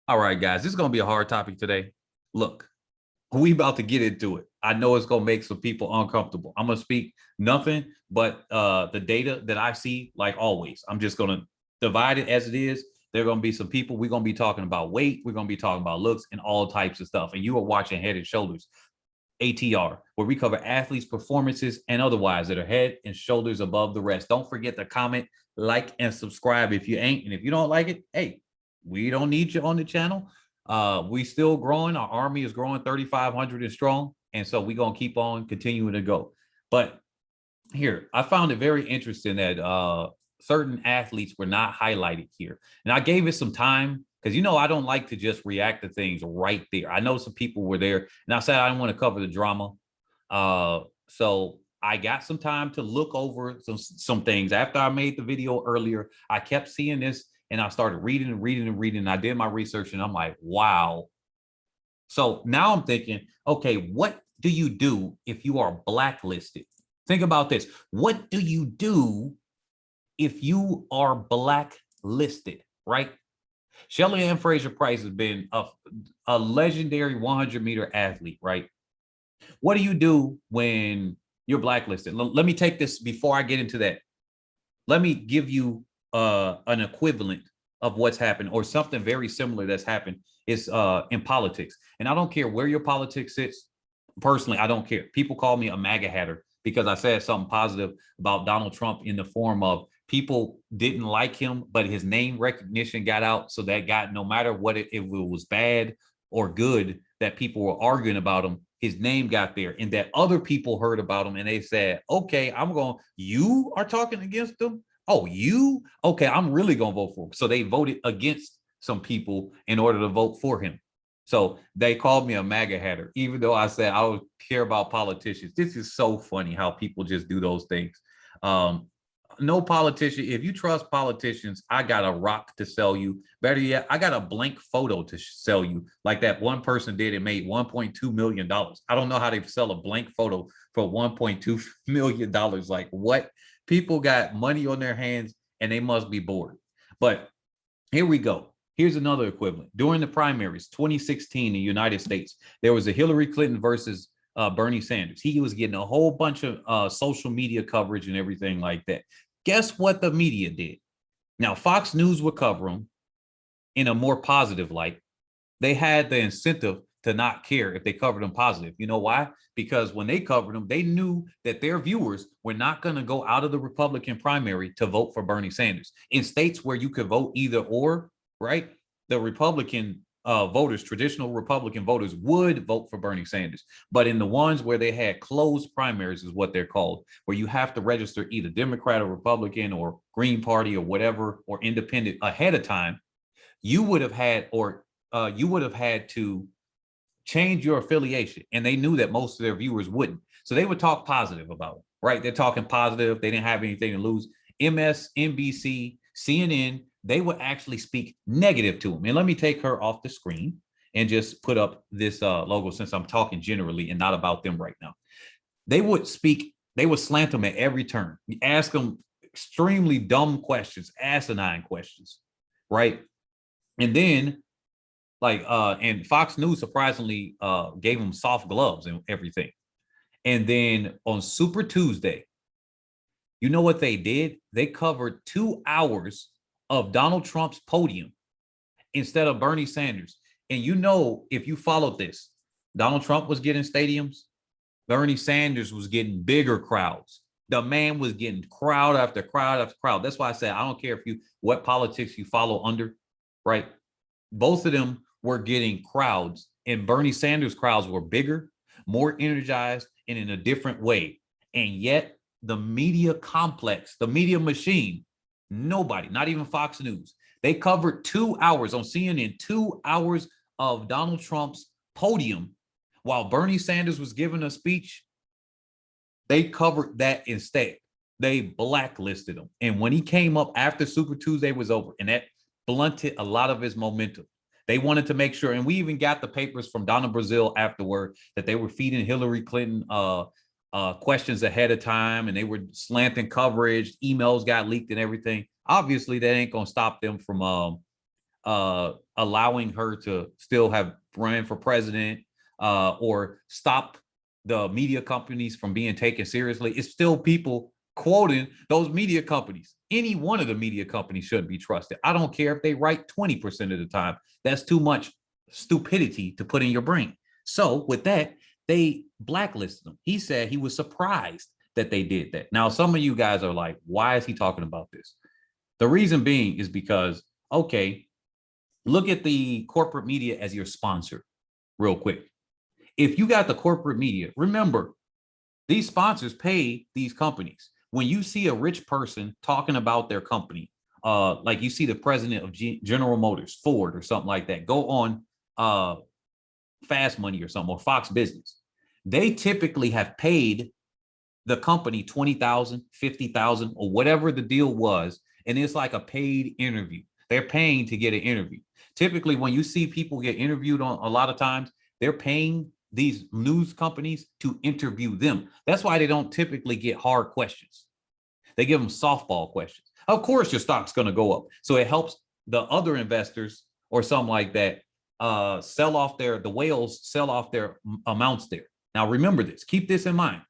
All right, guys, this is going to be a hard topic today. Look, we about to get into it. I know it's going to make some people uncomfortable. I'm going to speak nothing but the data that I see, like always. I'm just going to divide it as it is. There are going to be some people. We're going to be talking about weight. We're going to be talking about looks and all types of stuff. And you are watching Head and Shoulders ATR, where we cover athletes' performances and otherwise that are head and shoulders above the rest. Don't forget to comment, like, and subscribe if you ain't. And if you don't like it, hey, we don't need you on the channel. We still growing. Our army is growing 3,500 and strong. And so we're going to keep on continuing to go. But here, I found it very interesting that certain athletes were not highlighted here. And I gave it some time because, I don't like to just react to things right there. I know some people were there and I said I didn't want to cover the drama. So I got some time to look over some things. After I made the video earlier, I kept seeing this and I started reading and reading and reading. And I did my research and I'm like, wow. So now I'm thinking, okay, what do you do if you are blacklisted? Think about this. What do you do if you are blacklisted, right? Shelly-Ann Fraser-Pryce has been a legendary 100-meter athlete, right? What do you do when you're blacklisted? Let me take this before I get into that. Let me give you an equivalent of what's happened or something very similar that's happened is in politics. And I don't care where your politics sits. Personally, I don't care. People call me a MAGA hatter because I said something positive about Donald Trump in the form of people didn't like him, but his name recognition got out. So that got, no matter what, if it was bad or good that people were arguing about him, his name got there, and that other people heard about him and they said, okay, you are talking against him. Oh, you? Okay, I'm really going to vote for him. So they voted against some people in order to vote for him. So they called me a MAGA hatter, even though I said I don't care about politicians. This is so funny how people just do those things. No politician, if you trust politicians, I got a rock to sell you. Better yet, I got a blank photo to sell you, like that one person did and made $1.2 million. I don't know how they sell a blank photo for $1.2 million. Like, what? People got money on their hands and they must be bored. But here we go. Here's another equivalent. During the primaries, 2016 in the United States, there was a Hillary Clinton versus Bernie Sanders. He was getting a whole bunch of social media coverage and everything like that. Guess what the media did? Now, Fox News would cover them in a more positive light. They had the incentive to not care if they covered them positive. You know why? Because when they covered them, they knew that their viewers were not going to go out of the Republican primary to vote for Bernie Sanders. In states where you could vote either or, right? The Republican voters, traditional Republican voters, would vote for Bernie Sanders. But in the ones where they had closed primaries, is what they're called, where you have to register either Democrat or Republican or Green Party or whatever, or independent ahead of time, you would have had to change your affiliation. And they knew that most of their viewers wouldn't. So they would talk positive about it, right? They're talking positive. They didn't have anything to lose. MSNBC, CNN, they would actually speak negative to them. And let me take her off the screen and just put up this logo, since I'm talking generally and not about them right now. They would slant them at every turn. You ask them extremely dumb questions, asinine questions, right? And then and Fox News surprisingly gave them soft gloves and everything. And then on Super Tuesday, you know what they did? They covered 2 hours of Donald Trump's podium instead of Bernie Sanders. And if you followed this, Donald Trump was getting stadiums. Bernie Sanders was getting bigger crowds. The man was getting crowd after crowd after crowd. That's why I said, I don't care what politics you follow under, right? Both of them were getting crowds, and Bernie Sanders' crowds were bigger, more energized, and in a different way. And yet the media complex, the media machine, nobody, not even Fox News, they covered 2 hours on CNN, 2 hours of Donald Trump's podium while Bernie Sanders was giving a speech. They covered that instead. They blacklisted him. And when he came up after Super Tuesday was over, and that blunted a lot of his momentum, they wanted to make sure, and we even got the papers from Donna Brazile afterward, that they were feeding Hillary Clinton questions ahead of time, and they were slanting coverage. Emails got leaked and everything. Obviously, that ain't gonna stop them from allowing her to still have run for president, or stop the media companies from being taken seriously. It's still people quoting those media companies. Any one of the media companies shouldn't be trusted. I don't care if they write 20% of the time. That's too much stupidity to put in your brain. So with that, they blacklisted him. He said he was surprised that they did that. Now, some of you guys are like, why is he talking about this? The reason being is because, okay, look at the corporate media as your sponsor real quick. If you got the corporate media, remember, these sponsors pay these companies. When you see a rich person talking about their company, like you see the president of General Motors, Ford, or something like that, go on Fast Money or something, or Fox Business, they typically have paid the company 20,000, 50,000, or whatever the deal was, and it's like a paid interview. They're paying to get an interview. Typically, when you see people get interviewed on, a lot of times, they're paying these news companies to interview them. That's why they don't typically get hard questions. They give them softball questions. Of course, your stock's going to go up. So it helps the other investors or something like that sell off the whales sell off their amounts there. Now, remember this, keep this in mind.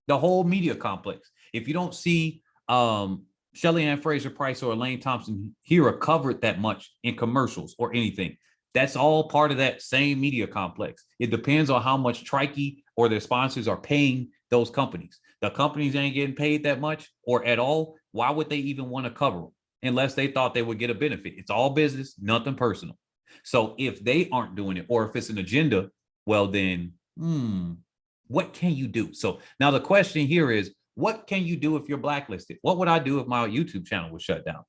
The whole media complex. If you don't see Shelly-Ann Fraser-Pryce or Elaine Thompson-Herah covered that much in commercials or anything, that's all part of that same media complex. It depends on how much Trike or their sponsors are paying those companies. The companies ain't getting paid that much or at all. Why would they even want to cover them unless they thought they would get a benefit? It's all business, nothing personal. So if they aren't doing it, or if it's an agenda, well then, what can you do? So now the question here is, what can you do if you're blacklisted? What would I do if my YouTube channel was shut down?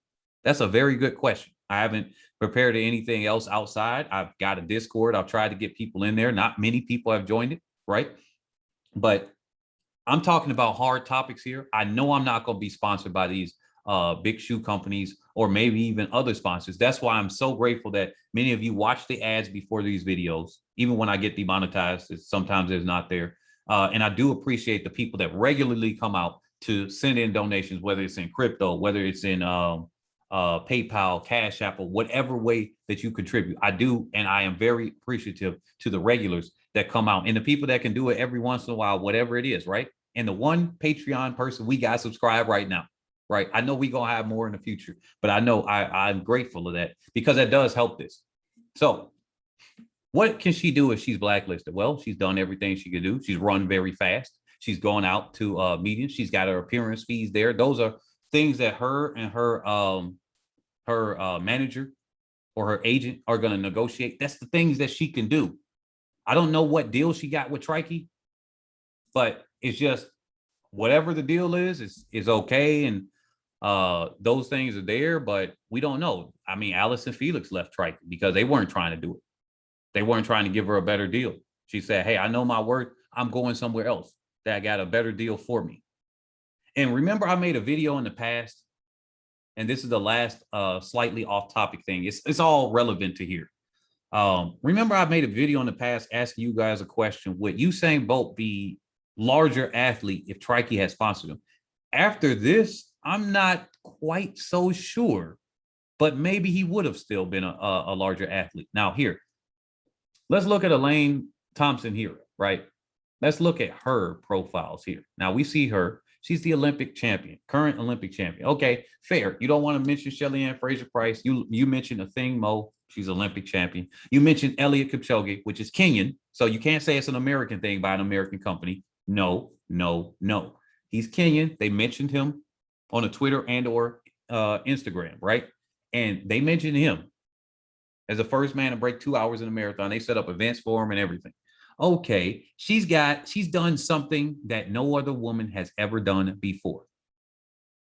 That's a very good question. I haven't prepared anything else outside. I've got a Discord. I've tried to get people in there. Not many people have joined it, right? But I'm talking about hard topics here. I know I'm not going to be sponsored by these big shoe companies or maybe even other sponsors. That's why I'm so grateful that many of you watch the ads before these videos, even when I get demonetized. Sometimes it's not there. And I do appreciate the people that regularly come out to send in donations, whether it's in crypto, whether it's in PayPal, Cash App, or whatever way that you contribute. I do, and I am very appreciative to the regulars that come out and the people that can do it every once in a while, whatever it is, right? And the one Patreon person we got subscribed right now, right? I know we're gonna have more in the future, but I know I'm grateful of that because that does help this. So what can she do if she's blacklisted? Well, she's done everything she could do. She's run very fast. She's gone out to meetings. She's got her appearance fees there. Those are things that her and her manager or her agent are going to negotiate. That's the things that she can do. I don't know what deal she got with Trike, but it's just whatever the deal is okay. And those things are there, but we don't know. I mean, Alice and Felix left Trike because they weren't trying to do it. They weren't trying to give her a better deal. She said, hey, I know my worth. I'm going somewhere else that got a better deal for me. And remember, I made a video in the past, and this is the last slightly off topic thing. It's all relevant to here. Remember, I made a video in the past asking you guys a question. Would Usain Bolt be larger athlete if Trike had sponsored him? After this, I'm not quite so sure, but maybe he would have still been a larger athlete. Now here, let's look at Elaine Thompson-Herah, right? Let's look at her profiles here. Now we see her. She's the Olympic champion, current Olympic champion. Okay, fair. You don't want to mention Shelly-Ann Fraser-Pryce. You mentioned Athing Mo. She's Olympic champion. You mentioned Eliud Kipchoge, which is Kenyan. So you can't say it's an American thing by an American company. No, no, no. He's Kenyan. They mentioned him on a Twitter and or Instagram, right? And they mentioned him as the first man to break 2 hours in a marathon. They set up events for him and everything. Okay, she's done something that no other woman has ever done before,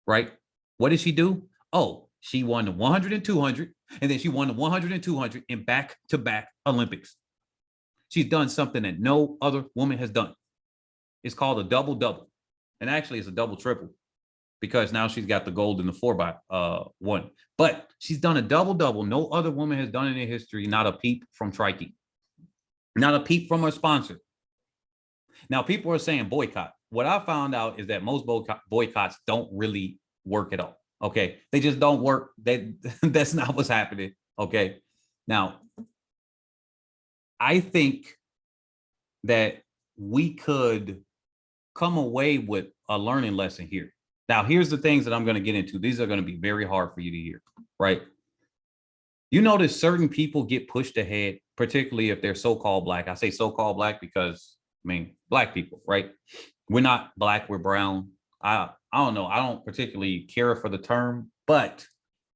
right? What did she do? Oh, she won the 100 and 200, and then she won the 100 and 200 in back-to-back Olympics. She's done something that no other woman has done. It's called a double-double, and actually it's a double-triple because now she's got the gold in the 4x1. But she's done a double-double. No other woman has done it in history, not a peep from Trike. Not a peep from her sponsor. Now, people are saying boycott. What I found out is that most boycotts don't really work at all. Okay, they just don't work. That's not what's happening. Okay, Now, I think that we could come away with a learning lesson here. Now, here's the things that I'm going to get into. These are going to be very hard for you to hear, right? You notice certain people get pushed ahead, particularly if they're so-called black. I say so-called black because, I mean, black people, right? We're not black, we're brown. I don't know. I don't particularly care for the term, but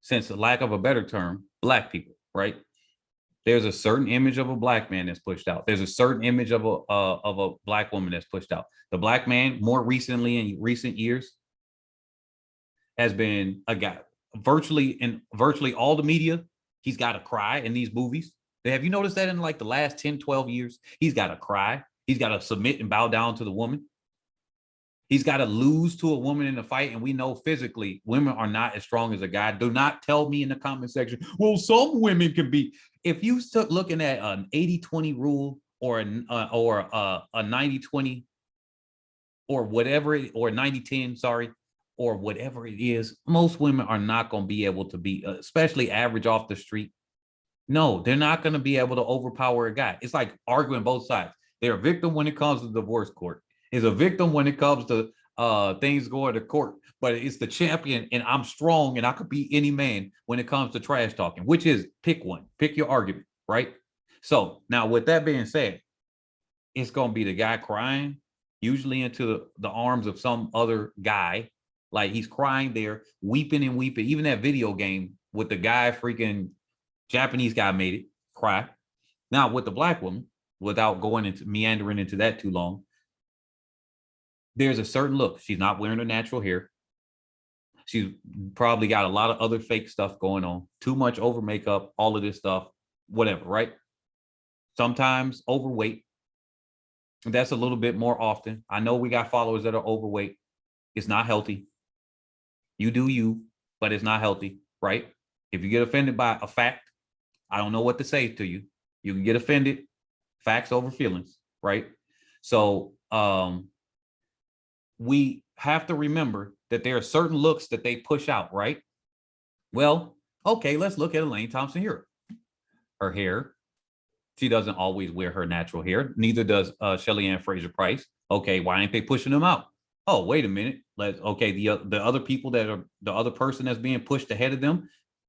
since the lack of a better term, black people, right? There's a certain image of a black man that's pushed out. There's a certain image of a black woman that's pushed out. The black man, more recently in recent years, has been a guy in virtually all the media. He's got to cry in these movies. Have you noticed that in like the last 10, 12 years? He's got to cry. He's got to submit and bow down to the woman. He's got to lose to a woman in a fight. And we know physically women are not as strong as a guy. Do not tell me in the comment section, well, some women can be. If you start looking at an 80-20 rule or a 90-20 or whatever, or 90-10, sorry, or whatever it is, most women are not going to be able to be, especially average off the street. No, they're not going to be able to overpower a guy. It's like arguing both sides. They're a victim when it comes to divorce court. Is a victim when it comes to things going to court, but it's the champion and I'm strong and I could beat any man when it comes to trash talking, which is pick one, pick your argument, right? So now with that being said, it's going to be the guy crying, usually into the arms of some other guy. Like he's crying there, weeping and weeping. Even that video game with the guy, freaking Japanese guy made it cry. Now with the black woman, without going into meandering into that too long, there's a certain look. She's not wearing her natural hair. She's probably got a lot of other fake stuff going on. Too much over makeup, all of this stuff, whatever, right? Sometimes overweight. That's a little bit more often. I know we got followers that are overweight. It's not healthy. You do you, but it's not healthy, right? If you get offended by a fact, I don't know what to say to you. You can get offended. Facts over feelings, right? So, we have to remember that there are certain looks that they push out, right? Well, okay, let's look at Elaine Thompson-Herah. Her hair, she doesn't always wear her natural hair. Neither does Shelly-Ann Fraser-Pryce. Okay, why ain't they pushing them out? Oh, wait a minute. Okay, the other people that are the other person that's being pushed ahead of them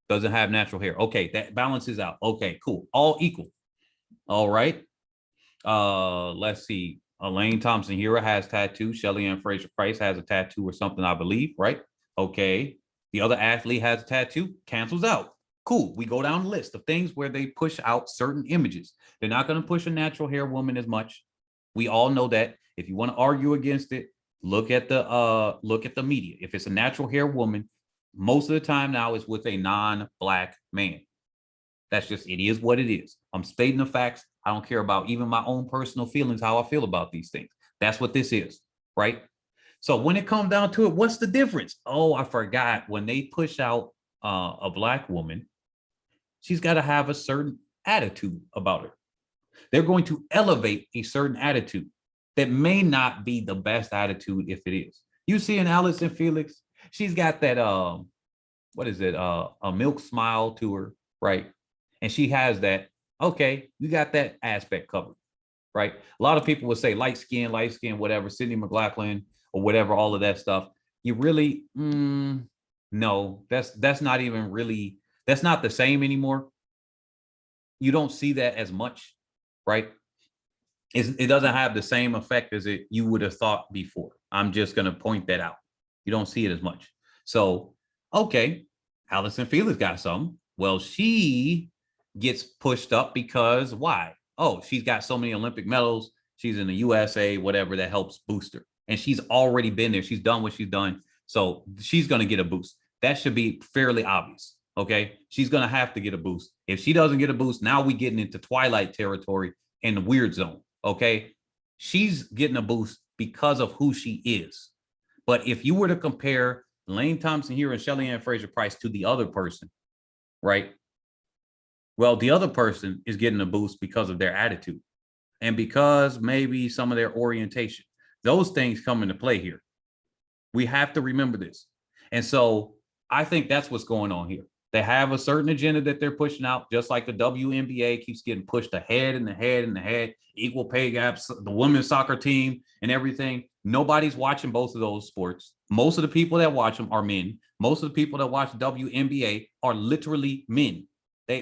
doesn't have natural hair. Okay, that balances out. Okay, cool. All equal. All right. Let's see. Elaine Thompson-Herah has tattoos. Shelly-Ann Fraser-Pryce has a tattoo or something, I believe, right? Okay. The other athlete has a tattoo, cancels out. Cool. We go down the list of things where they push out certain images. They're not going to push a natural hair woman as much. We all know that. If you want to argue against it, look at the media. If it's a natural hair woman, most of the time now it's with a non-black man. That's just, it is what it is. I'm stating the facts. I don't care about even my own personal feelings, how I feel about these things. That's what this is, right? So when it comes down to it, what's the difference? Oh, I forgot. When they push out a black woman, she's got to have a certain attitude about her. They're going to elevate a certain attitude that may not be the best attitude if it is. You see in Allison Felix, she's got that, what is it? A milk smile to her, right? And she has that, okay, you got that aspect covered, right? A lot of people would say light skin, whatever, Sydney McLaughlin or whatever, all of that stuff. You really, no, that's not even really, that's not the same anymore. You don't see that as much, right? It doesn't have the same effect as you would have thought before. I'm just going to point that out. You don't see it as much. So, okay, Allison Felix got something. Well, she gets pushed up because why? Oh, she's got so many Olympic medals. She's in the USA, whatever, that helps boost her. And she's already been there. She's done what she's done. So she's going to get a boost. That should be fairly obvious. Okay. She's going to have to get a boost. If she doesn't get a boost, now we're getting into Twilight territory and the weird zone. Okay. She's getting a boost because of who she is. But if you were to compare Elaine Thompson-Herah and Shelly-Ann Fraser-Pryce to the other person, right? Well, the other person is getting a boost because of their attitude and because maybe some of their orientation. Those things come into play here. We have to remember this. And so I think that's what's going on here. They have a certain agenda that they're pushing out, just like the WNBA keeps getting pushed ahead and ahead and ahead, equal pay gaps, the women's soccer team and everything. Nobody's watching both of those sports. Most of the people that watch them are men. Most of the people that watch WNBA are literally men.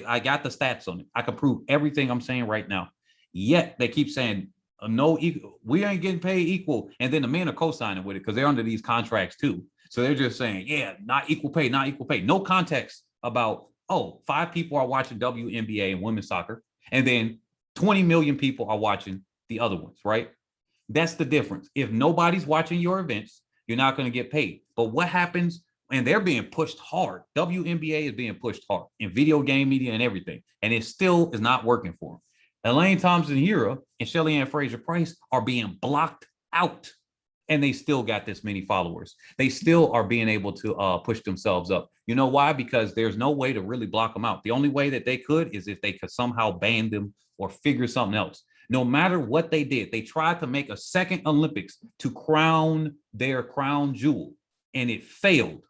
I got the stats on it. I can prove everything I'm saying right now. Yet they keep saying, no, we ain't getting paid equal. And then the men are co-signing with it because they're under these contracts too. So they're just saying, yeah, not equal pay, not equal pay. No context about, oh, 5 people are watching WNBA and women's soccer, and then 20 million people are watching the other ones, right? That's the difference. If nobody's watching your events, you're not going to get paid. But what happens, and they're being pushed hard. WNBA is being pushed hard in video game media and everything, and it still is not working for them. Elaine Thompson-Herah and Shelly-Ann Fraser-Pryce are being blocked out, and they still got this many followers. They still are being able to push themselves up. You know why? Because there's no way to really block them out. The only way that they could is if they could somehow ban them or figure something else. No matter what they did, they tried to make a second Olympics to crown their crown jewel, and it failed.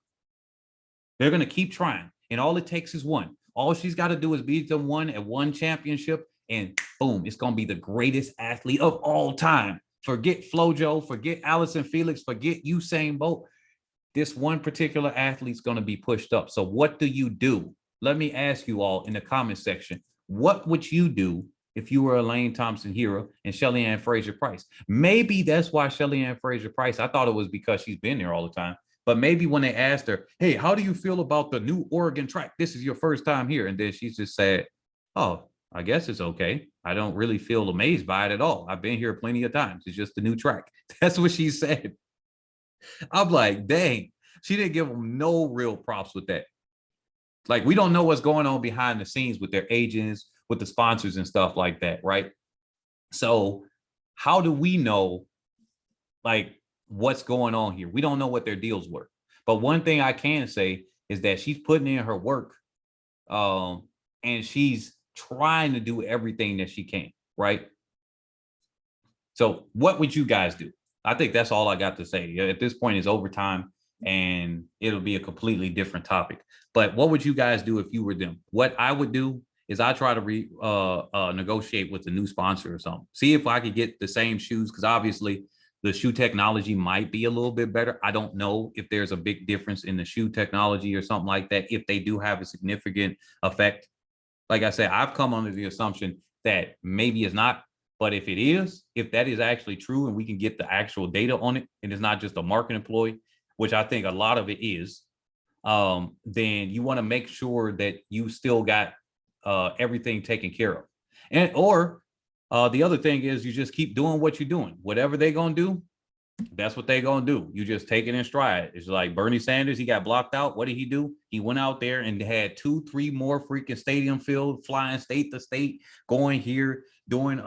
They're going to keep trying, and all it takes is one. All she's got to do is beat them one at one championship, and boom, it's going to be the greatest athlete of all time. Forget Flojo, forget Allison Felix, forget Usain Bolt. This one particular athlete's going to be pushed up. So what do you do? Let me ask you all in the comment section, what would you do if you were Elaine Thompson-Herah and Shelly-Ann Fraser-Pryce? Maybe that's why Shelly-Ann Fraser-Pryce, I thought it was because she's been there all the time. But maybe when they asked her, hey, how do you feel about the new Oregon track? This is your first time here. And then she just said, oh, I guess it's okay. I don't really feel amazed by it at all. I've been here plenty of times. It's just a new track. That's what she said. I'm like, dang, she didn't give them no real props with that. Like, we don't know what's going on behind the scenes with their agents, with the sponsors and stuff like that, right? So how do we know, like, what's going on here? We don't know what their deals were. But one thing I can say is that she's putting in her work, and she's trying to do everything that she can, right? So what would you guys do? I think that's all I got to say. At this point, it's overtime, and it'll be a completely different topic. But what would you guys do if you were them? What I would do is I try to negotiate with a new sponsor or something. See if I could get the same shoes, because obviously the shoe technology might be a little bit better. I don't know if there's a big difference in the shoe technology or something like that, if they do have a significant effect. Like I said, I've come under the assumption that maybe it's not, but if it is, if that is actually true and we can get the actual data on it, and it's not just a marketing ploy, which I think a lot of it is, then you want to make sure that you still got everything taken care of. And or the other thing is you just keep doing what you're doing. Whatever they're going to do, that's what they're going to do. You just take it in stride. It's like Bernie Sanders, he got blocked out. What did he do? He went out there and had 2-3 more freaking stadium filled, flying state to state, going here, doing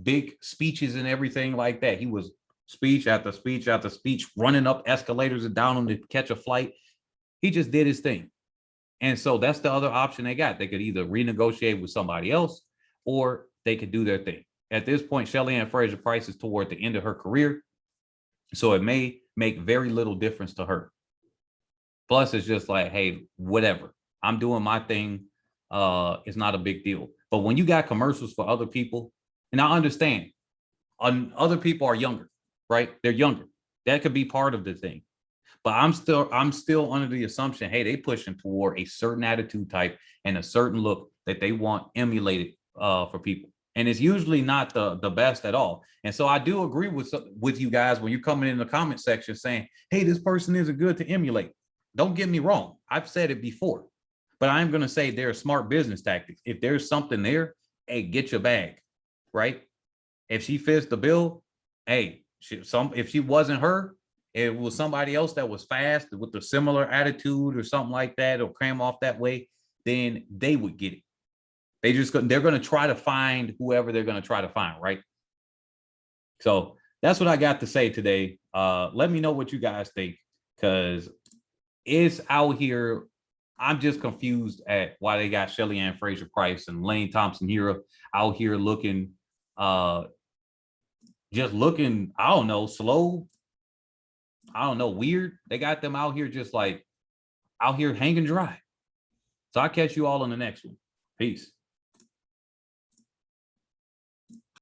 big speeches and everything like that. He was speech after speech after speech, running up escalators and down them to catch a flight. He just did his thing. And so that's the other option they got. They could either renegotiate with somebody else, or they could do their thing. At this point, Shelly-Ann Fraser-Pryce is toward the end of her career, so it may make very little difference to her. Plus, it's just like, hey, whatever. I'm doing my thing. It's not a big deal. But when you got commercials for other people, and I understand, other people are younger, right? They're younger. That could be part of the thing. But I'm still under the assumption, hey, they pushing toward a certain attitude type and a certain look that they want emulated for people. And it's usually not the best at all. And so I do agree with you guys when you're coming in the comment section saying, hey, this person isn't good to emulate. Don't get me wrong. I've said it before, but I'm going to say they're smart business tactics. If there's something there, hey, get your bag, right? If she fits the bill, hey, if she wasn't her, it was somebody else that was fast with a similar attitude or something like that, or came off that way, then they would get it. They're going to try to find whoever they're going to try to find, right? So that's what I got to say today. Let me know what you guys think, because it's out here. I'm just confused at why they got Shelly-Ann Fraser-Pryce and Elaine Thompson-Herah out here looking, just looking, I don't know, slow. I don't know, weird. They got them out here just like out here hanging dry. So I'll catch you all on the next one. Peace.